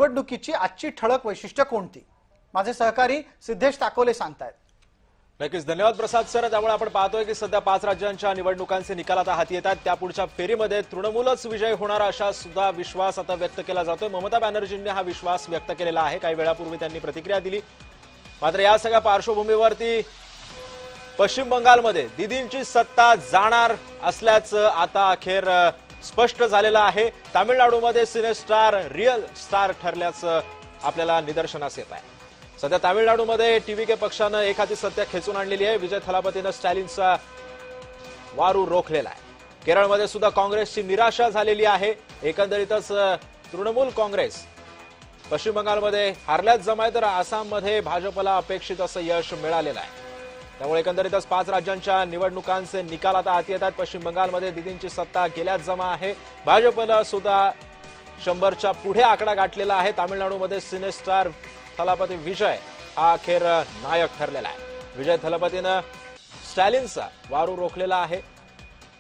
निवडणुकीची आजची ठळक वैशिष्ट्य कोणती? माझे सहकारी सिद्धेश ताकोले सांगतायत। नक्कीच धन्यवाद प्रसाद सर। त्यामुळे आपण पाहतोय की सध्या 5 राज्यांच्या निवडणुकांचे निकाल आता हाती येतात। त्यापुढच्या फेरीमध्ये तृणमूलच विजय होणार असा सुद्धा विश्वास आता व्यक्त केला जातोय। ममता बॅनर्जींनी हा विश्वास व्यक्त केलेला आहे। काही वेळापूर्वी त्यांनी प्रतिक्रिया दिली। मात्र या सगळ्या पार्श्वभूमीवरती पश्चिम बंगालमध्ये दीदींची सत्ता जाणार असल्याचं आता अखेर स्पष्ट झालेलं आहे। तामिळनाडूमध्ये सिनेस्टार रिअल स्टार ठरल्याचं आपल्याला निदर्शनास येत आहे। सध्या तामिळनाडूमध्ये टीव्हीके पक्षानं एखादी सत्ता खेचून आणलेली आहे। विजय थलापतीनं स्टॅलिनचा वारू रोखलेला आहे। केरळमध्ये सुद्धा काँग्रेसची निराशा झालेली आहे। एकंदरीतच तृणमूल काँग्रेस पश्चिम बंगालमध्ये हारल्याच जमाय, तर आसाममध्ये भाजपला अपेक्षित असं यश मिळालेलं आहे। त्यामुळे एकंदरीतच 5 राज्यांच्या निवडणुकांचे निकाल आता हाती येतात। पश्चिम बंगालमध्ये दीदींची सत्ता गेल्याच जमा आहे। भाजपला सुद्धा 100च्या पुढे आकडा गाठलेला आहे। तामिळनाडूमध्ये सिनेस्टार थलापती विजय हा अखेर नायक ठरलेला आहे। विजय थलापतीनं स्टॅलिनचा वारू रोखलेला आहे।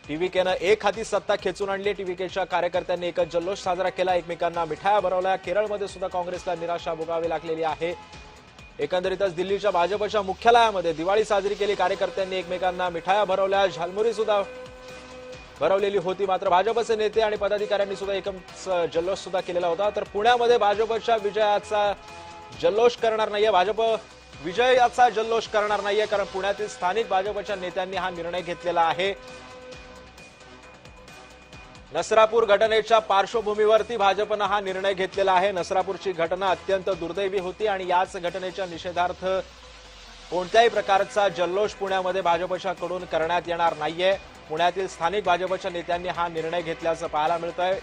टीव्हीकेनं एक हाती सत्ता खेचून आणली। टीव्हीकेच्या कार्यकर्त्यांनी एकच जल्लोष साजरा केला, एकमेकांना मिठाया भरवल्या। केरळमध्ये सुद्धा काँग्रेसला निराशा भोगावी लागलेली आहे। एकंदरीतच दिल्लीच्या भाजपच्या मुख्यालयामध्ये दिवाळी साजरी केली। कार्यकर्त्यांनी एकमेकांना मिठाया भरवल्या, झालमुरी सुद्धा भरवलेली होती। मात्र भाजपचे नेते आणि पदाधिकाऱ्यांनी सुद्धा एकच जल्लोष सुद्धा केलेला होता। तर पुण्यामध्ये भाजपच्या विजयाचा जल्लोष करणार नाहीये, भाजप विजयाचा जल्लोष करणार नाहीये, कारण पुण्यातील स्थानिक भाजपच्या नेत्यांनी हा निर्णय घेतलेला आहे। नसरापूर घटनेच्या पार्श्वभूमीवरती भाजपनं हा निर्णय घेतलेला आहे। नसरापूरची घटना अत्यंत दुर्दैवी होती आणि याच घटनेच्या निषेधार्थ कोणत्याही प्रकारचा जल्लोष पुण्यामध्ये भाजपच्याकडून करण्यात येणार नाहीये। पुण्यातील स्थानिक भाजपच्या नेत्यांनी हा निर्णय घेतल्याचं पाहायला मिळतंय।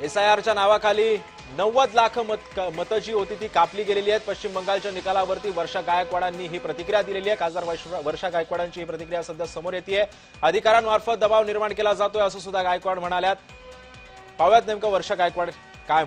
एसआयआरच्या नावाखाली 90 लाख मतं जी होती ती कापली गेलेली आहेत। पश्चिम बंगालच्या निकालावरती वर्षा गायकवाडांनी ही प्रतिक्रिया दिलेली आहे। खासदार वर्षा गायकवाडांची ही प्रतिक्रिया सध्या समोर येतेय। अधिकाऱ्यांमार्फत दबाव निर्माण केला जातोय असं सुद्धा गायकवाड म्हणाल्यात। पाहूयात नेमकं वर्षा गायकवाड